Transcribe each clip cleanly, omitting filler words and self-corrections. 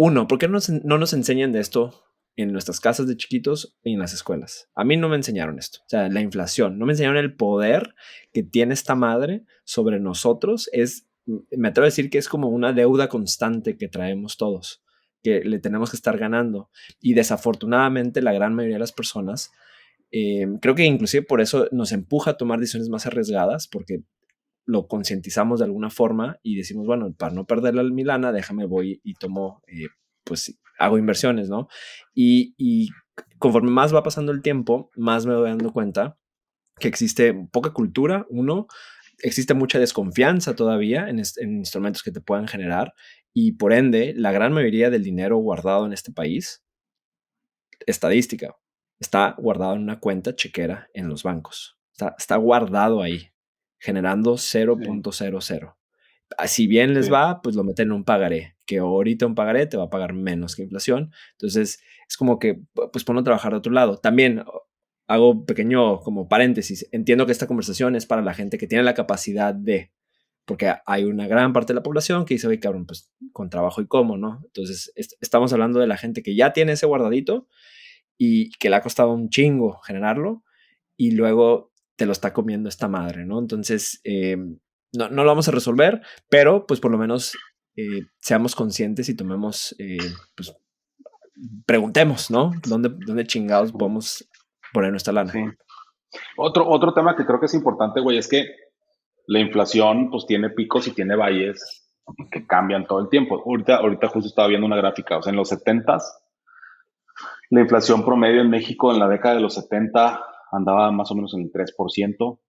Uno, ¿por qué no nos enseñan de esto en nuestras casas de chiquitos y en las escuelas? A mí no me enseñaron esto. O sea, la inflación. No me enseñaron el poder que tiene esta madre sobre nosotros. Me atrevo a decir que es como una deuda constante que traemos todos, que le tenemos que estar ganando. Y desafortunadamente la gran mayoría de las personas, creo que inclusive por eso nos empuja a tomar decisiones más arriesgadas, porque lo concientizamos de alguna forma y decimos, bueno, para no perder mi lana, déjame voy y tomo, pues hago inversiones, ¿no? Y conforme más va pasando el tiempo, más me voy dando cuenta que existe poca cultura, uno, existe mucha desconfianza todavía en instrumentos que te puedan generar y por ende, la gran mayoría del dinero guardado en este país, estadística, está guardado en una cuenta chequera en los bancos. Está guardado ahí, generando Sí, 0.00. Si bien les sí, va, pues lo meten en un pagaré, que ahorita un pagaré te va a pagar menos que inflación. Entonces, es como que, pues ponlo a trabajar de otro lado. También hago pequeño como paréntesis. Entiendo que esta conversación es para la gente que tiene la capacidad de, porque hay una gran parte de la población que dice, oye, cabrón, pues con trabajo y cómo, ¿no? Entonces, estamos hablando de la gente que ya tiene ese guardadito y que le ha costado un chingo generarlo y luego te lo está comiendo esta madre, ¿no? Entonces, no lo vamos a resolver, pero pues por lo menos seamos conscientes y tomemos, pues preguntemos, ¿no? ¿Dónde chingados podemos poner nuestra lana? sí. Otro tema que creo que es importante, güey, es que la inflación pues tiene picos y tiene valles que cambian todo el tiempo. Ahorita justo estaba viendo una gráfica, o sea, en los 70s, la inflación promedio en México en la década de los 70 andaba más o menos en el 3%.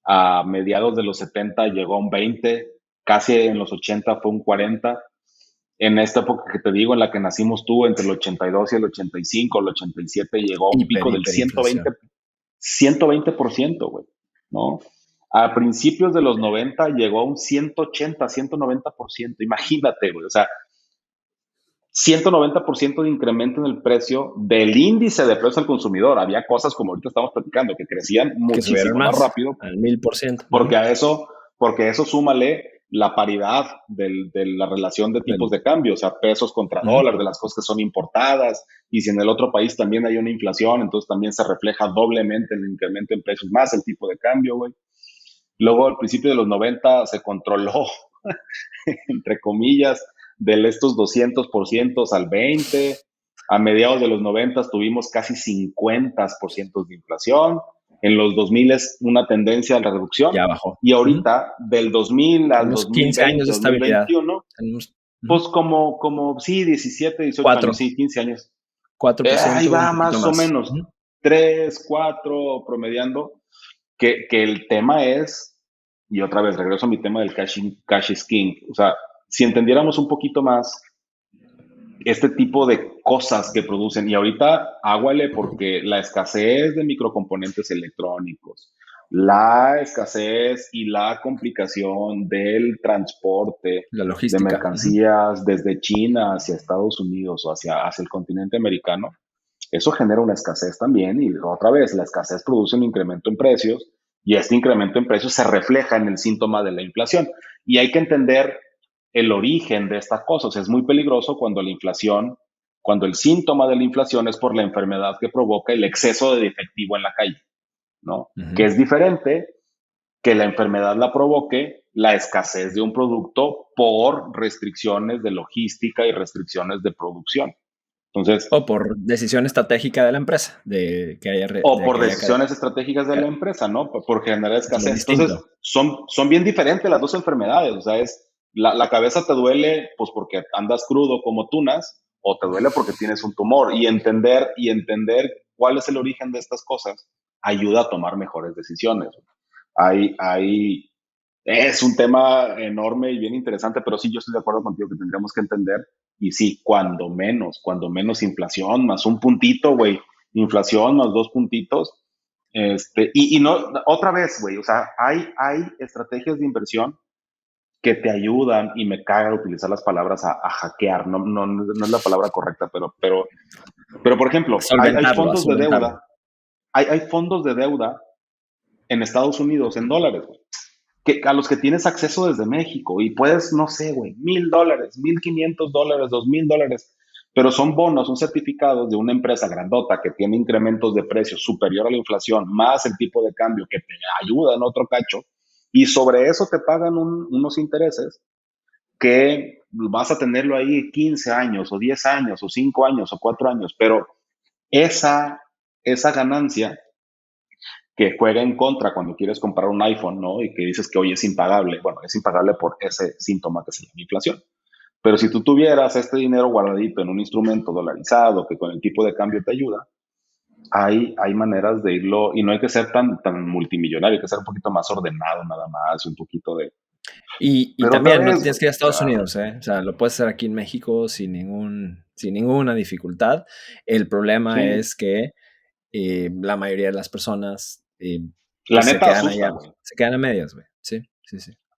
A mediados de los 70 llegó a un 20, casi en los 80 fue un 40. En esta época que te digo, en la que nacimos tú, entre el 82 y el 85, el 87, llegó a un pico del Hiperinflación. 120%, güey, ¿no? A principios de los 90 llegó a un 180, 190%. Imagínate, güey, o sea, 190% de incremento en el precio del índice de precio al consumidor. Había cosas como ahorita estamos platicando que crecían Que subieron muchísimo más más, rápido al 1000%. porque a eso súmale la paridad de la relación de tipos Del, de cambio, o sea, pesos contra uh-huh. dólar, de las cosas que son importadas, y si en el otro país también hay una inflación, entonces también se refleja doblemente el incremento en precios más el tipo de cambio, güey. Luego, al principio de los 90 se controló, entre comillas, de estos 200% al 20%. A mediados de los 90 tuvimos casi 50% de inflación. En los 2000 es una tendencia a la reducción. Ya bajó. Y Uh-huh. ahorita, del 2000 al Tenemos 15 años 2020, de estabilidad. 2021, Tenemos pues uh-huh. sí, 17, 18 años, 4, sí, 15 años. Ahí 4%, un va poquito más o más. menos, Uh-huh. 3, 4 promediando, que el tema es, y otra vez regreso a mi tema del cash is king, o sea, si entendiéramos un poquito más este tipo de cosas que producen, y ahorita águale porque la escasez de microcomponentes electrónicos, la escasez y la complicación del transporte La de logística. Uh-huh. mercancías desde China hacia Estados Unidos o hacia el continente americano, eso genera una escasez también y otra vez la escasez produce un incremento en precios y este incremento en precios se refleja en el síntoma de la inflación. Y hay que entender el origen de esta cosa. O sea, es muy peligroso cuando el síntoma de la inflación es por la enfermedad que provoca el exceso de efectivo en la calle, ¿no? Que Uh-huh. es diferente que la enfermedad la provoque la escasez de un producto por restricciones de logística y restricciones de producción. Entonces, O por decisión estratégica de la empresa, o de por que haya decisiones estratégicas de la empresa, ¿no? Por generar es lo escasez. Entonces, distinto. son bien diferentes las dos enfermedades. O sea, la cabeza te duele pues porque andas crudo como tunas o te duele porque tienes un tumor y entender cuál es el origen de estas cosas ayuda a tomar mejores decisiones. Es un tema enorme y bien interesante, pero sí, yo estoy de acuerdo contigo que tendríamos que entender, y sí, cuando menos inflación, más un puntito, güey, inflación más 2 puntitos, y no, otra vez, güey, o sea, hay estrategias de inversión que te ayudan, y me caga utilizar las palabras a hackear, no es la palabra correcta, pero por A ejemplo, hay solventarlo, a fondos de solventarlo. deuda, hay fondos de deuda en Estados Unidos en dólares, güey. que a los que tienes acceso desde México y puedes, no sé, güey, $1,000, $1,500, $2,000, pero son bonos, son certificados de una empresa grandota que tiene incrementos de precios superior a la inflación, más el tipo de cambio que te ayuda en otro cacho, y sobre eso te pagan unos intereses que vas a tenerlo ahí 15 años o 10 años o 5 años o 4 años, pero esa, esa ganancia que juega en contra cuando quieres comprar un iPhone, ¿no? Y que dices que hoy es impagable. Bueno, es impagable por ese síntoma que se llama inflación. Pero si tú tuvieras este dinero guardadito en un instrumento dolarizado que con el tipo de cambio te ayuda, hay maneras de irlo, y no hay que ser tan multimillonario, hay que ser un poquito más ordenado nada más, un poquito de... Y Pero otra también no vez, tienes que ir a Estados Unidos, ¿eh? O sea, lo puedes hacer aquí en México sin ninguna dificultad. El problema sí, es que la mayoría de las personas la pues neta asusta, güey. se quedan a medias, güey. Sí, sí, sí.